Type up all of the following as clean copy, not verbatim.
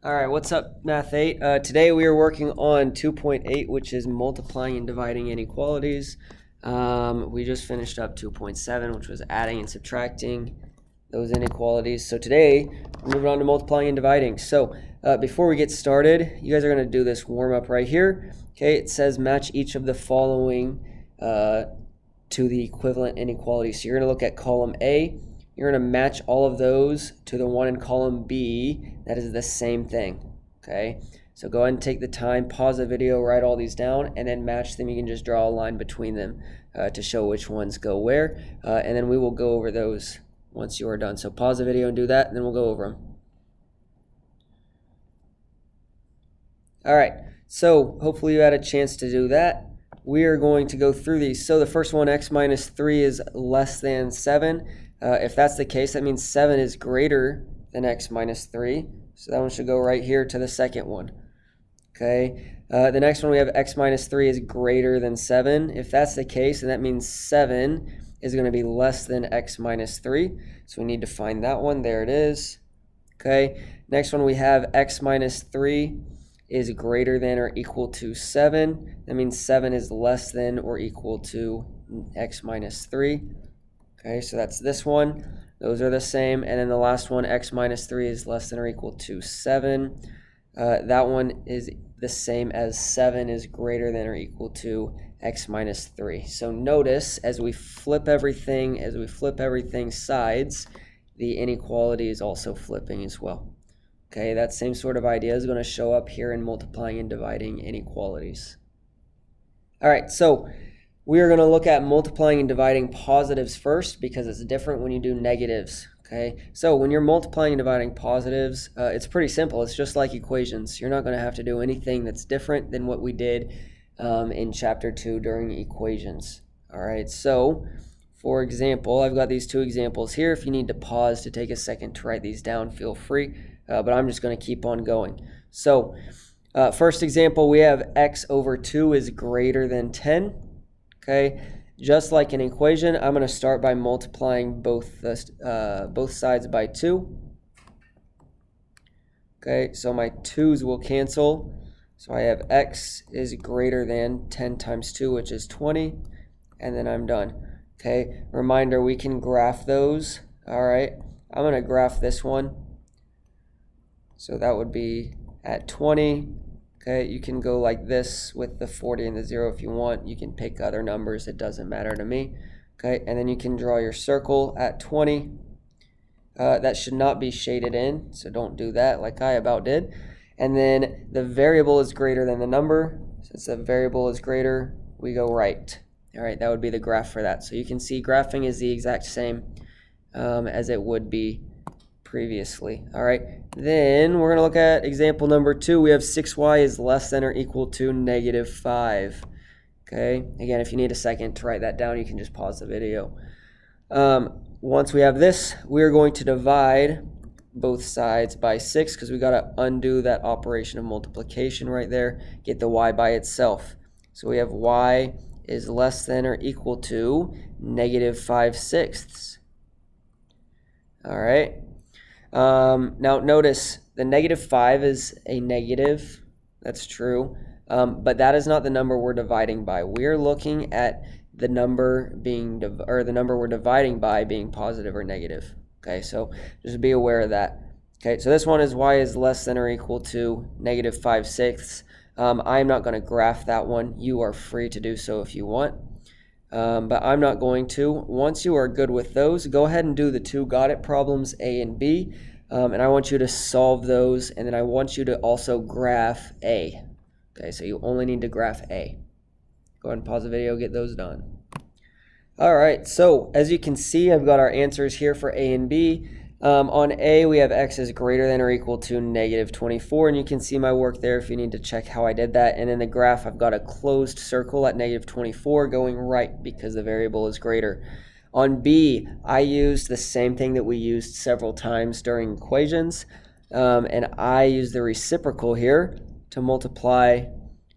All right, what's up, Math 8? Today we are working on 2.8, which is multiplying and dividing inequalities. We just finished up 2.7, which was adding and subtracting those inequalities. So today, we're moving on to multiplying and dividing. So before we get started, you guys are going to do this warm-up right here. Okay, it says match each of the following to the equivalent inequality. So you're going to look at column A. You're going to match all of those to the one in column B that is the same thing, okay? So go ahead and take the time, pause the video, write all these down, and then match them. You can just draw a line between them to show which ones go where, and then we will go over those once you are done. So pause the video and do that, and then we'll go over them. All right, so hopefully you had a chance to do that. We are going to go through these. So the first one, x minus 3 is less than 7. If that's the case, that means 7 is greater than x minus 3. So that one should go right here to the second one. Okay. The next one we have x minus 3 is greater than 7. If that's the case, then that means 7 is going to be less than x minus 3. So we need to find that one. There it is. Okay. Next one we have x minus 3 is greater than or equal to 7. That means 7 is less than or equal to x minus 3. Okay, so that's this one. Those are the same. And then the last one, x minus 3 is less than or equal to 7. That one is the same as 7 is greater than or equal to x minus 3. So notice as we flip everything sides, the inequality is also flipping as well. Okay, that same sort of idea is going to show up here in multiplying and dividing inequalities. All right, so we are going to look at multiplying and dividing positives first because it's different when you do negatives. Okay, so when you're multiplying and dividing positives, it's pretty simple. It's just like equations. You're not going to have to do anything that's different than what we did in chapter 2 during equations. All right, so for example, I've got these two examples here. If you need to pause to take a second to write these down, feel free, but I'm just going to keep on going. So first example, we have x over 2 is greater than 10. Okay, just like an equation, I'm going to start by multiplying both sides by 2. Okay, so my 2's will cancel. So I have x is greater than 10 times 2, which is 20, and then I'm done. Okay, reminder, we can graph those. All right, I'm going to graph this one. So that would be at 20. Okay, you can go like this with the 40 and the 0 if you want. You can pick other numbers. It doesn't matter to me. Okay, and then you can draw your circle at 20. That should not be shaded in, so don't do that like I about did. And then the variable is greater than the number. Since the variable is greater, we go right. All right, that would be the graph for that. So you can see graphing is the exact same as it would be previously. All right, then we're going to look at example number 2. We have 6y is less than or equal to negative 5. Okay, again, if you need a second to write that down, you can just pause the video. Once we have this, we're going to divide both sides by 6 because we got to undo that operation of multiplication right there, get the y by itself. So we have y is less than or equal to negative 5/6. All right. Now notice the negative 5 is a negative. That's true. But that is not the number we're dividing by. We're looking at the number the number we're dividing by being positive or negative. Okay, so just be aware of that. Okay, so this one is y is less than or equal to negative 5/6. I'm not going to graph that one. You are free to do so if you want. But I'm not going to. Once you are good with those, go ahead and do the two got it problems, A and B. And I want you to solve those, and then I want you to also graph A. Okay, so you only need to graph A. Go ahead and pause the video, get those done. All right, so as you can see, I've got our answers here for A and B. On A, we have x is greater than or equal to negative 24, and you can see my work there if you need to check how I did that. And in the graph, I've got a closed circle at negative 24 going right because the variable is greater. On B, I used the same thing that we used several times during equations, and I used the reciprocal here to multiply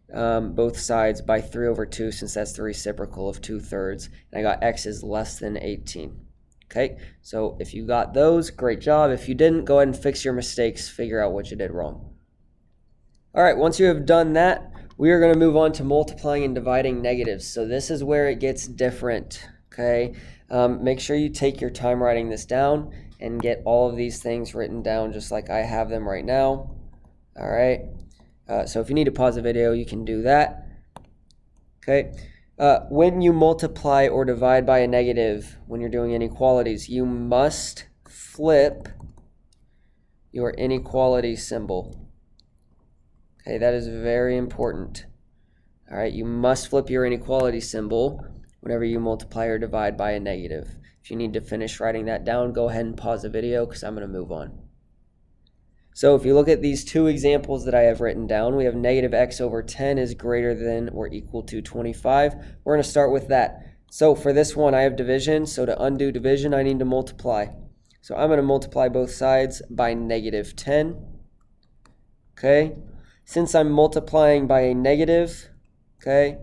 both sides by 3 over 2 since that's the reciprocal of 2/3, and I got x is less than 18. Okay, so if you got those, great job. If you didn't, go ahead and fix your mistakes, figure out what you did wrong. All right, once you have done that, we are going to move on to multiplying and dividing negatives. So this is where it gets different, okay? Make sure you take your time writing this down and get all of these things written down just like I have them right now. All right, so if you need to pause the video, you can do that. Okay, when you multiply or divide by a negative, when you're doing inequalities, you must flip your inequality symbol. Okay, that is very important. All right, you must flip your inequality symbol whenever you multiply or divide by a negative. If you need to finish writing that down, go ahead and pause the video because I'm going to move on. So if you look at these two examples that I have written down, we have negative x over 10 is greater than or equal to 25. We're going to start with that. So for this one, I have division. So to undo division, I need to multiply. So I'm going to multiply both sides by negative 10. Okay. Since I'm multiplying by a negative, okay,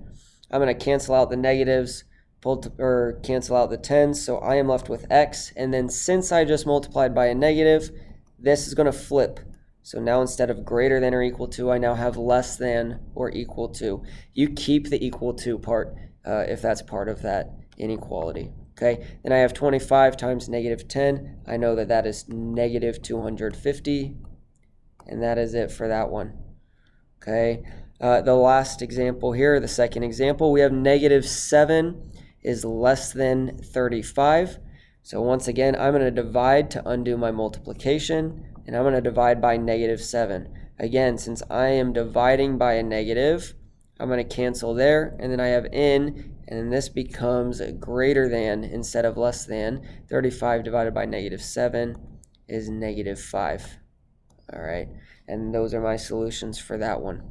I'm going to cancel out the negatives, or cancel out the 10s, so I am left with x. And then since I just multiplied by a negative, this is going to flip. So now instead of greater than or equal to, I now have less than or equal to. You keep the equal to part if that's part of that inequality. Okay, then I have 25 times negative 10. I know that that is negative 250, and that is it for that one. Okay, the last example here, the second example, we have negative 7 is less than 35. So once again, I'm going to divide to undo my multiplication, and I'm going to divide by negative 7. Again, since I am dividing by a negative, I'm going to cancel there, and then I have in, and this becomes greater than instead of less than. 35 divided by negative 7 is negative 5. All right, and those are my solutions for that one.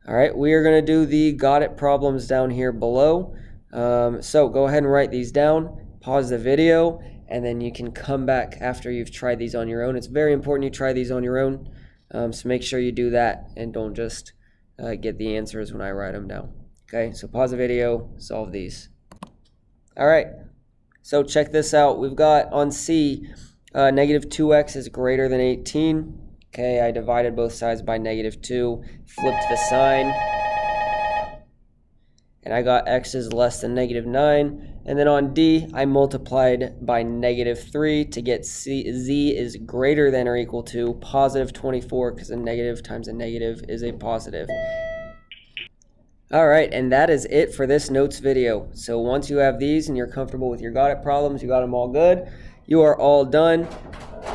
All right, we are going to do the got it problems down here below. So go ahead and write these down, pause the video, and then you can come back after you've tried these on your own. It's very important you try these on your own, so make sure you do that and don't just get the answers when I write them down. Okay, so pause the video, solve these. All right, so check this out. We've got on C, negative 2x is greater than 18. Okay, I divided both sides by negative 2, flipped the sign, and I got x is less than negative 9. And then on D, I multiplied by negative 3 to get Z is greater than or equal to positive 24, because a negative times a negative is a positive. All right, and that is it for this notes video. So once you have these and you're comfortable with your got it problems, you got them all good, you are all done,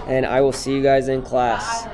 and I will see you guys in class.